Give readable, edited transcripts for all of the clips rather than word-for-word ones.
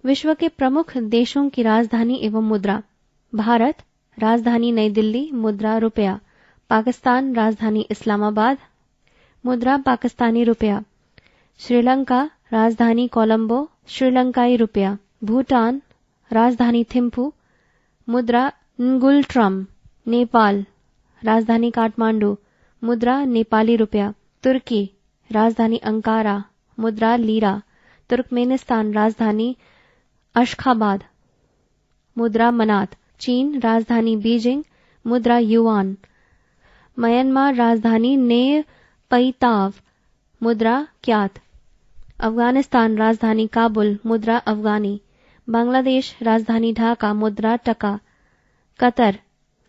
विश्व के प्रमुख देशों की राजधानी एवं मुद्रा। भारत राजधानी नई दिल्ली, मुद्रा रुपया। पाकिस्तान राजधानी इस्लामाबाद, मुद्रा पाकिस्तानी रुपया। श्रीलंका राजधानी कोलंबो, श्रीलंकाई रुपया। भूटान राजधानी थिम्पू, मुद्रा न्गुलट्रम। नेपाल राजधानी काठमांडू, मुद्रा नेपाली रुपया। तुर्की राजधानी अंकारा, मुद्रा लीरा। तुर्कमेनिस्तान राजधानी अशखाबाद, मुद्रा मनात। चीन राजधानी बीजिंग, मुद्रा युआन। म्यांमार राजधानी ने पैताव, मुद्रा क्यात। अफगानिस्तान राजधानी काबुल, मुद्रा अफगानी। बांग्लादेश राजधानी ढाका, मुद्रा टका। कतर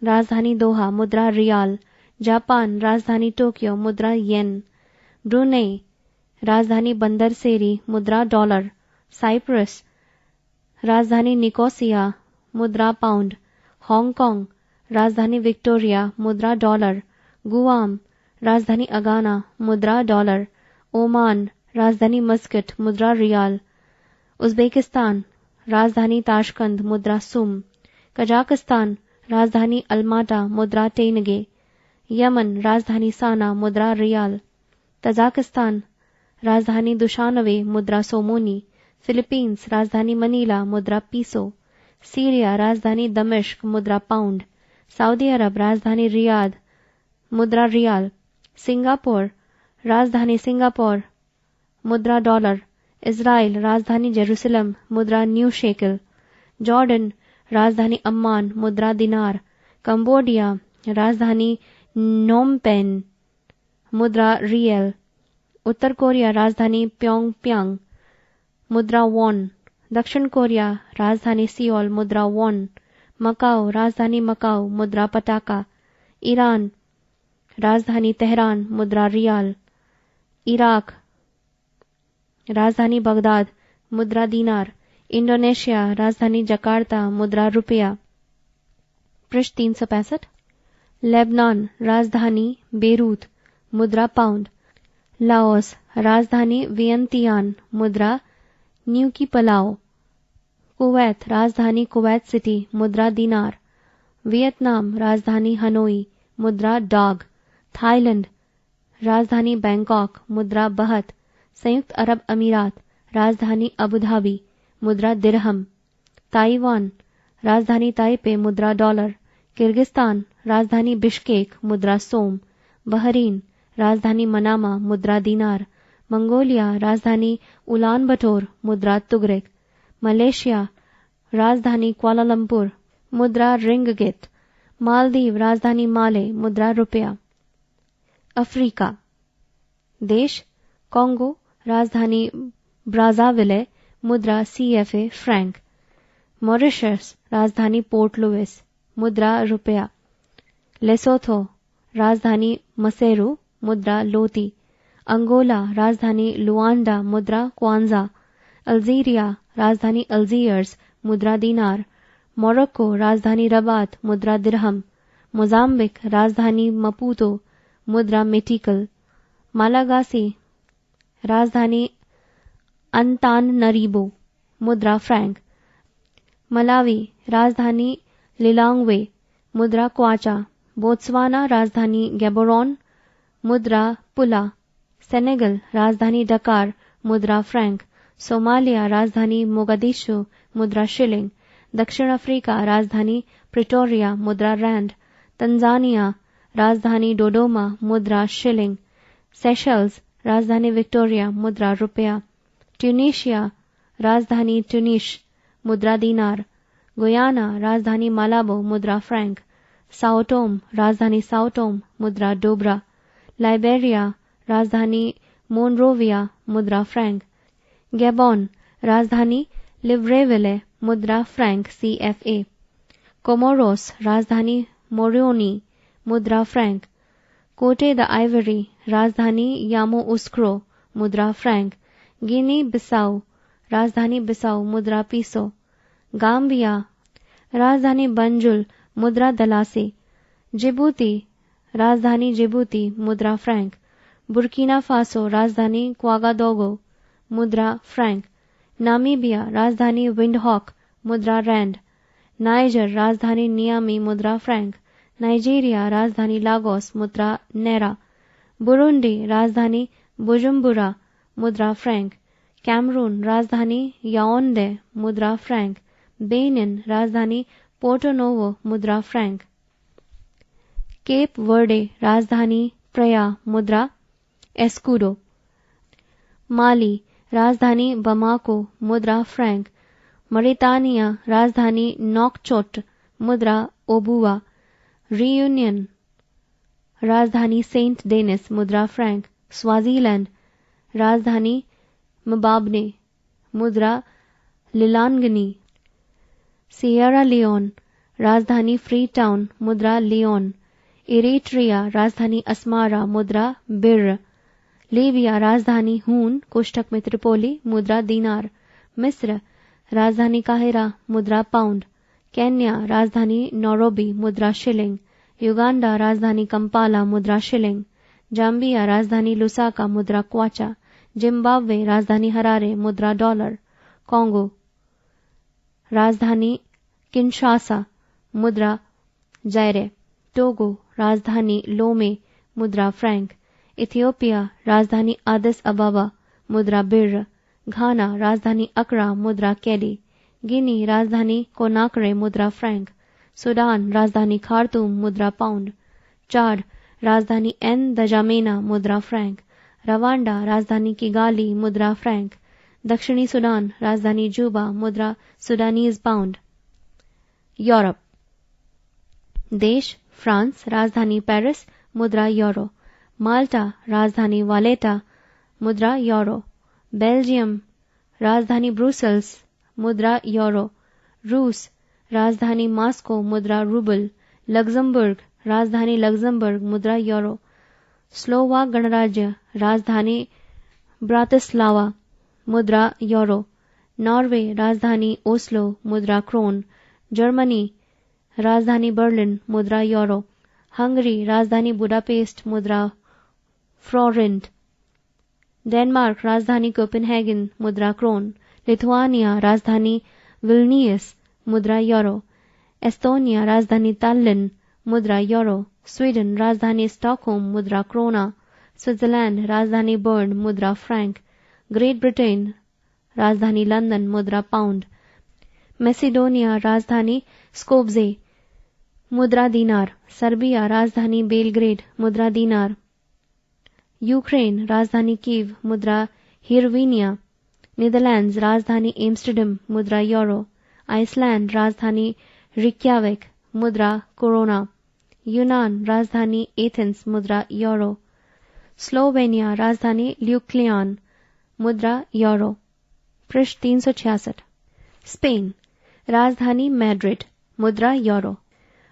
राजधानी दोहा, मुद्रा रियाल। जापान राजधानी टोक्यो, मुद्रा येन। ब्रुनेई राजधानी बंदर सेरी, मुद्रा डॉलर। साइप्रस राजधानी निकोसिया, मुद्रा पाउंड। हांगकांग राजधानी विक्टोरिया, मुद्रा डॉलर। गुआम राजधानी अगाना, मुद्रा डॉलर। ओमान राजधानी मस्कट, मुद्रा रियाल। उज्बेकिस्तान राजधानी ताशकंद, मुद्रा सुम। कजाकिस्तान राजधानी अलमाटा, मुद्रा टेनगे। यमन राजधानी साना, मुद्रा रियाल। तजाकिस्तान राजधानी दुशानवे, मुद्रा सोमोनी। फिलीपींस राजधानी मनीला, मुद्रा पीसो। सीरिया राजधानी दमिश्क, मुद्रा पाउंड। सऊदी अरब राजधानी रियाद, मुद्रा रियाल। सिंगापुर राजधानी सिंगापुर, मुद्रा डॉलर। इजराइल राजधानी जेरूसलम, मुद्रा न्यू शेकल। जॉर्डन राजधानी अम्मान, मुद्रा दिनार। कंबोडिया राजधानी नोमपेन, मुद्रा रियल। उत्तर कोरिया राजधानी प्योंगयांग, मुद्रा वॉन। दक्षिण कोरिया राजधानी सियोल, मुद्रा वॉन। मकाओ राजधानी मकाओ, मुद्रा पटाका। ईरान राजधानी तेहरान, मुद्रा रियाल। इराक राजधानी बगदाद, मुद्रा दीनार। इंडोनेशिया राजधानी जकार्ता, मुद्रा रुपया। पृष्ठ 365। लेबनान राजधानी बेरूत, मुद्रा पाउंड। लाओस राजधानी वियंतियान, मुद्रा न्यूकी पलाओ। कुवैत राजधानी कुवैत सिटी, मुद्रा दीनार। वियतनाम राजधानी हनोई, मुद्रा डॉग। थाईलैंड राजधानी बैंकॉक, मुद्रा बहत। संयुक्त अरब अमीरात राजधानी अबुधाबी, मुद्रा दिरहम। ताइवान राजधानी ताइपे, मुद्रा डॉलर। किर्गिस्तान राजधानी बिश्केक, मुद्रा सोम। बहरीन राजधानी मनामा, मुद्रा दीनार। मंगोलिया राजधानी उलान बटोर, मुद्रा तुगरिक। मलेशिया राजधानी कुआलालंपुर, मुद्रा रिंगगिट। मालदीव राजधानी माले, मुद्रा रुपया। अफ्रीका देश कांगो राजधानी ब्राज़ाविले, मुद्रा सीएफए फ्रैंक। मॉरिशस राजधानी पोर्ट लुइस, मुद्रा रुपया। लेसोथो राजधानी मसेरू, मुद्रा लोती। अंगोला राजधानी लुआंडा, मुद्रा क्वांजा। अल्जीरिया राजधानी अल्जीयर्स, मुद्रा दीनार। मोरक्को राजधानी रबात, मुद्रा दिरहम। मोजाम्बिक राजधानी मपूतो, मुद्रा मेटिकल। मालागासी राजधानी अंताननरीबो, मुद्रा फ्रैंक। मलावी राजधानी लिलांगवे, मुद्रा क्वाचा। बोत्सवाना राजधानी गैबोरोन, मुद्रा पुला। सेनेगल राजधानी डकार, मुद्रा फ्रैंक। सोमालिया राजधानी मोगादिशु, मुद्रा शिलिंग। दक्षिण अफ्रीका राजधानी प्रिटोरिया, मुद्रा रैंड। तंजानिया राजधानी डोडोमा, मुद्रा शिलिंग। सेशल्स राजधानी विक्टोरिया, मुद्रा रुपया। ट्यूनीशिया राजधानी ट्यूनिश, मुद्रा दीनार। गुयाना राजधानी मालाबो, मुद्रा फ्रैंक। साओटोम राजधानी साओटोम, मुद्रा डोबरा। लाइबेरिया राजधानी मोनरोविया, मुद्रा फ्रैंक। गैबोन राजधानी लिब्रेविले, मुद्रा फ्रैंक सीएफए। कोमोरोस राजधानी मोरियोनी, मुद्रा फ्रैंक। कोटे द आइवरी राजधानी यामोउस्क्रो, मुद्रा फ्रैंक। गिनी बिसाऊ राजधानी बिसाऊ, मुद्रा पीसो। गाम्बिया राजधानी बंजुल, मुद्रा दलासी। जिबूती राजधानी जिबूती, मुद्रा फ्रैंक। बुर्किना फासो राजधानी क्वागादोगो, मुद्रा फ्रैंक। नामीबिया राजधानी विंडहॉक मुद्रा रैंड। नाइजर राजधानी नियामी मुद्रा फ्रैंक। नाइजीरिया राजधानी लागोस मुद्रा नेरा। बुरुंडी राजधानी बुजुम्बुरा मुद्रा फ्रैंक। कैमरून राजधानी याओंडे मुद्रा फ्रैंक। बेनिन राजधानी पोर्टोनोवो मुद्रा फ्रैंक। केप वर्डे राजधानी प्रया मुद्रा एस्कूडो। माली राजधानी बमाको मुद्रा फ्रैंक। मरितानिया राजधानी नोकचोट मुद्रा ओबुआ। रियूनियन राजधानी सेंट डेनिस मुद्रा फ्रैंक। स्वाजीलैंड राजधानी मबाबने मुद्रा लिलांगनी। सियरा लियोन राजधानी फ्री टाउन मुद्रा लियोन। इरिट्रिया राजधानी अस्मारा मुद्रा बिर। लीबिया राजधानी हून कोष्ठक में त्रिपोली मुद्रा दीनार। मिस्र राजधानी काहिरा मुद्रा पाउंड। केन्या राजधानी नैरोबी मुद्रा शिलिंग। युगांडा राजधानी कंपाला मुद्रा शिलिंग। जाम्बिया राजधानी लुसाका मुद्रा क्वाचा। जिम्बाब्वे राजधानी हरारे मुद्रा डॉलर। कांगो राजधानी किंशासा मुद्रा जायरे। टोगो राजधानी लोमे मुद्रा फ्रैंक। इथियोपिया राजधानी आदिस अबाबा मुद्रा बिर। घाना राजधानी अकरा मुद्रा कैडी। गिनी राजधानी कोनाक्रे मुद्रा फ्रैंक। सूडान राजधानी खार्तूम मुद्रा पाउंड। चाड राजधानी एन दजामेना मुद्रा फ्रैंक। रवांडा राजधानी किगाली मुद्रा फ्रैंक। दक्षिणी सूडान राजधानी जूबा मुद्रा सूडानीज पाउंड। यूरोप देश फ्रांस राजधानी पेरिस मुद्रा यूरो। माल्टा राजधानी वालेटा मुद्रा यूरो। बेल्जियम राजधानी ब्रुसेल्स मुद्रा यूरो। रूस राजधानी मॉस्को मुद्रा रूबल। लग्जमबर्ग राजधानी लग्जमबर्ग मुद्रा यूरो। स्लोवाक गणराज्य राजधानी ब्रातिस्लावा मुद्रा यूरो। नॉर्वे राजधानी ओस्लो मुद्रा क्रोन। जर्मनी राजधानी बर्लिन मुद्रा यूरो। हंगरी राजधानी बुडापेस्ट मुद्रा फ्लोरेंट। डेनमार्क राजधानी कोपेनहेगन मुद्रा क्रोन। लिथुआनिया राजधानी विल्नियस मुद्रा यूरो। एस्तोनिया राजधानी ताल्लिन मुद्रा यूरो। स्वीडन राजधानी स्टॉकहोम मुद्रा क्रोना। स्विट्जरलैंड राजधानी बर्न मुद्रा फ्रैंक। ग्रेट ब्रिटेन राजधानी लंदन मुद्रा पाउंड। मैसिडोनिया राजधानी स्कोप्जे मुद्रा दीनार। सर्बिया राजधानी बेलग्रेड मुद्रा दीनार। यूक्रेन राजधानी कीव मुद्रा हिरवीनिया। नीदरलैंड्स राजधानी एम्स्टर्डम मुद्रा यूरो। आइसलैंड राजधानी रिक्याविक मुद्रा कोरोना। यूनान राजधानी एथेंस मुद्रा यूरो। स्लोवेनिया राजधानी ल्यूक्लियान मुद्रा यूरो। पृष्ठ 366। स्पेन राजधानी मैड्रिड मुद्रा यूरो।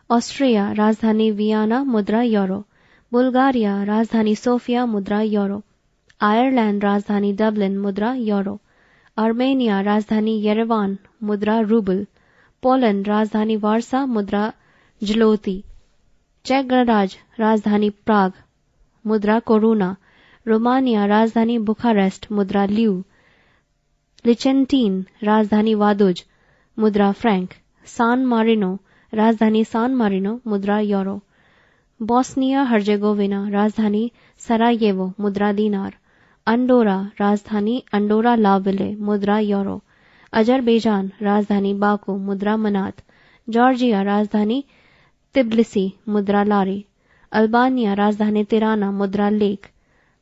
ऑस्ट्रिया राजधानी वियना मुद्रा यूरो। बुल्गारिया राजधानी सोफिया मुद्रा यूरो। आयरलैंड राजधानी डबलिन मुद्रा यूरो। आर्मेनिया राजधानी येरेवान मुद्रा रूबल। पोलैंड राजधानी वार्सा मुद्रा जलोती। चेक गणराज्य राजधानी प्राग मुद्रा कोरोना। रोमानिया राजधानी बुखारेस्ट मुद्रा ल्यू। लिचेंटीन राजधानी वादुज मुद्रा फ्रैंक। सान मारिनो राजधानी सान मारिनो मुद्रा यूरो। बोस्निया हर्जेगोविना राजधानी सरायेवो मुद्रा दीनार। अंडोरा राजधानी अंडोरा लाविले मुद्रा यूरो। अजरबैजान राजधानी बाकू मुद्रा मनात। जॉर्जिया राजधानी तिब्लिसी मुद्रा लारी। अल्बानिया राजधानी तिराना मुद्रा लेक।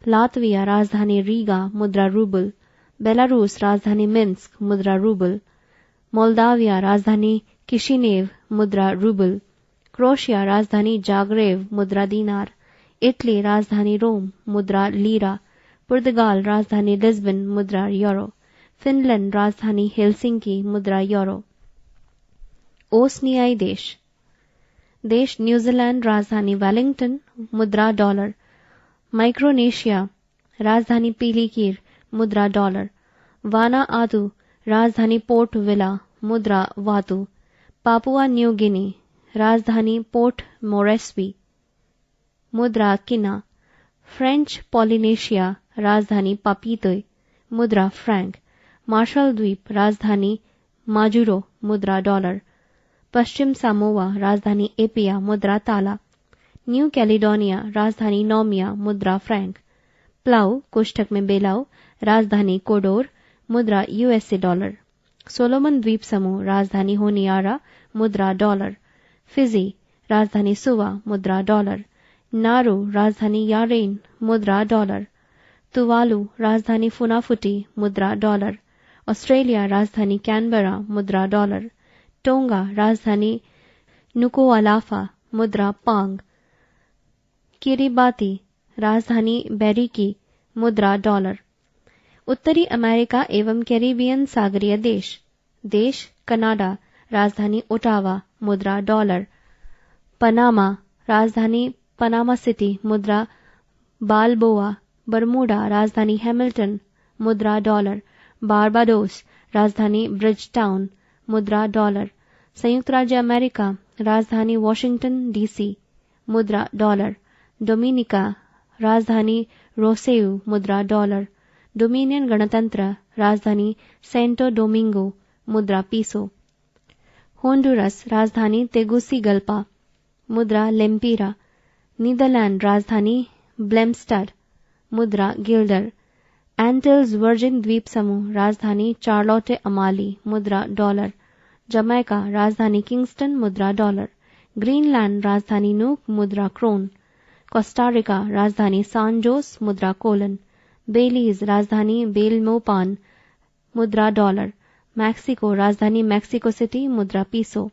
लातविया राजधानी रीगा मुद्रा रूबल। बेलारूस राजधानी मिन्स्क मुद्रा रूबल। मोल्दाविया राजधानी किशिनेव मुद्रा रूबल। क्रोएशिया राजधानी जाग्रेव मुद्रा दीनार। इटली राजधानी रोम मुद्रा लीरा। पुर्तगाल राजधानी लिस्बन मुद्रा यूरो। फिनलैंड राजधानी हेलसिंकी मुद्रा यूरो। ओसनियाई देश न्यूजीलैंड राजधानी वेलिंगटन मुद्रा डॉलर। माइक्रोनेशिया राजधानी पीलीकीर मुद्रा डॉलर। वाना आतू राजधानी पोर्ट विला मुद्रा वातू। पापुआ न्यू गिनी राजधानी पोर्ट मोरेस्बी मुद्रा किना। फ्रेंच पॉलिनेशिया राजधानी पापीतोय मुद्रा फ्रैंक। मार्शल द्वीप राजधानी माजुरो मुद्रा डॉलर। पश्चिम सामोआ राजधानी एपिया मुद्रा ताला। न्यू कैलिडोनिया राजधानी नोमिया मुद्रा फ्रैंक। प्लाउ कोष्ठक में बेलाउ राजधानी कोडोर मुद्रा यूएसए डॉलर। सोलोमन द्वीप समूह राजधानी होनियारा मुद्रा डॉलर। फिजी राजधानी सुवा मुद्रा डॉलर। नारू राजधानी यारेन मुद्रा डॉलर। तुवालू राजधानी फुनाफुटी मुद्रा डॉलर। ऑस्ट्रेलिया राजधानी कैनबरा मुद्रा डॉलर। टोंगा राजधानी नुकुआलाफा मुद्रा पांग। किरिबाती राजधानी बेरिकी मुद्रा डॉलर। उत्तरी अमेरिका एवं कैरिबियन सागरीय देश कनाडा राजधानी ओटावा मुद्रा डॉलर। पनामा राजधानी पनामा सिटी मुद्रा बालबोआ। बरमूडा राजधानी हैमिल्टन मुद्रा डॉलर। बारबाडोस राजधानी ब्रिजटाउन मुद्रा डॉलर। संयुक्त राज्य अमेरिका राजधानी वॉशिंगटन डीसी मुद्रा डॉलर। डोमिनिका राजधानी रोसेउ मुद्रा डॉलर। डोमिनियन गणतंत्र राजधानी सेंटो डोमिंगो मुद्रा पीसो। होंडुरस राजधानी तेगुसिगल्पा मुद्रा लेम्पीरा। नीदरलैंड राजधानी ब्लेमस्टड मुद्रा गिल्डर। एंटिल्स वर्जिन द्वीप समूह राजधानी चार्लोटे अमाली मुद्रा डॉलर। जमैका राजधानी किंगस्टन मुद्रा डॉलर। ग्रीनलैंड राजधानी नूक मुद्रा क्रोन। कोस्टारिका राजधानी सान जोस मुद्रा कोलन। बेलीज राजधानी बेलमोपान मुद्रा डॉलर। मैक्सिको राजधानी मैक्सिको सिटी मुद्रा पीसो।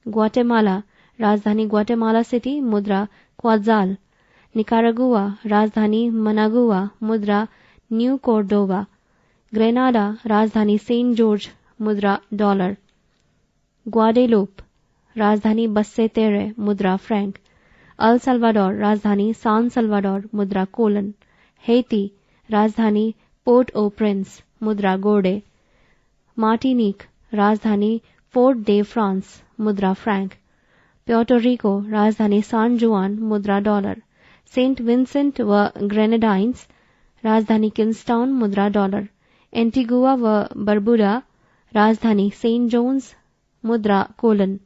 ग्वाटेमाला राजधानी ग्वाटेमाला सिटी मुद्रा क्वाजाल। निकारागुआ राजधानी मनागुआ मुद्रा न्यू कोर्डोवा। ग्रेनाडा राजधानी सेंट जॉर्ज मुद्रा डॉलर। ग्वाडेलूप राजधानी बस्सेतेरे मुद्रा फ्रैंक। अल सल्वाडोर राजधानी सान सल्वाडोर मुद्रा कोलन। हेती राजधानी पोर्ट ओ प्रिंस मुद्रा गोर्डे। मार्टिनिक राजधानी फोर्ट डे फ्रांस मुद्रा फ्रैंक। प्योर्टोरिको राजधानी सान जुआन मुद्रा डॉलर। सेंट विंसेंट व ग्रेनेडाइंस राजधानी किंग्सटाउन मुद्रा डॉलर। एंटीगुआ व बरबुडा राजधानी सेंट जोन्स मुद्रा कोलन।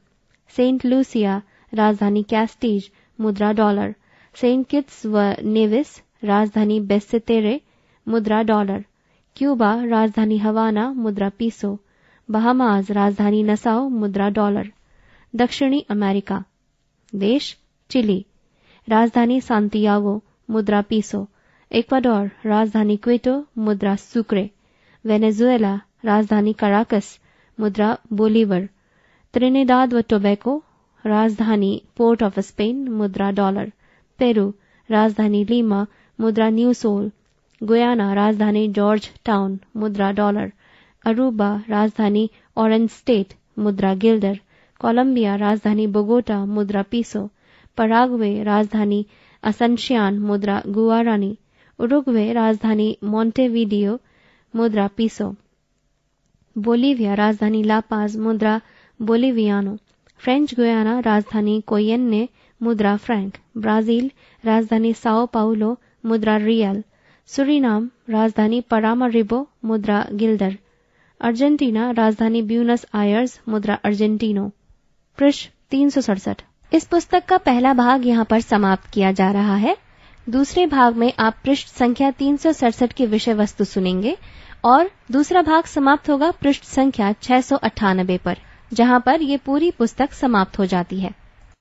सेंट लूसिया राजधानी कैस्टीज मुद्रा डॉलर। सेंट किट्स व नेविस राजधानी बेस्सेतेरे मुद्रा डॉलर। क्यूबा राजधानी हवाना मुद्रा पीसो। बहामास राजधानी नसाओ मुद्रा डॉलर। दक्षिणी अमेरिका देश चिली राजधानी सांतियागो मुद्रा पीसो। इक्वाडोर राजधानी क्वेटो मुद्रा सुक्रे। वेनेजुएला राजधानी कराकस मुद्रा बोलीवर। त्रिनिदाद व टोबैको राजधानी पोर्ट ऑफ स्पेन मुद्रा डॉलर। पेरू राजधानी लीमा मुद्रा न्यू सोल। गुयाना राजधानी जॉर्ज टाउन मुद्रा डॉलर। अरूबा राजधानी ऑरेंज स्टेट मुद्रा गिल्डर। कोलंबिया राजधानी बोगोटा मुद्रा पीसो। पराग्वे राजधानी असनशियान मुद्रा गुआरानी। उरुग्वे राजधानी मोंटेविडियो मुद्रा पीसो। बोलीविया राजधानी लापाज मुद्रा बोलिवियानो। फ्रेंच गुयाना राजधानी कोयेन्ने मुद्रा फ्रैंक। ब्राजील राजधानी साओ पाउलो मुद्रा रियल। सुरीनाम राजधानी परामारिबो मुद्रा गिल्डर। अर्जेंटीना राजधानी ब्यूनस आयर्स मुद्रा अर्जेंटीनो। पृष्ठ 367। इस पुस्तक का पहला भाग यहाँ पर समाप्त किया जा रहा है। दूसरे भाग में आप पृष्ठ संख्या 367 की विषय वस्तु सुनेंगे और दूसरा भाग समाप्त होगा पृष्ठ संख्या 698 पर, जहाँ पर ये पूरी पुस्तक समाप्त हो जाती है।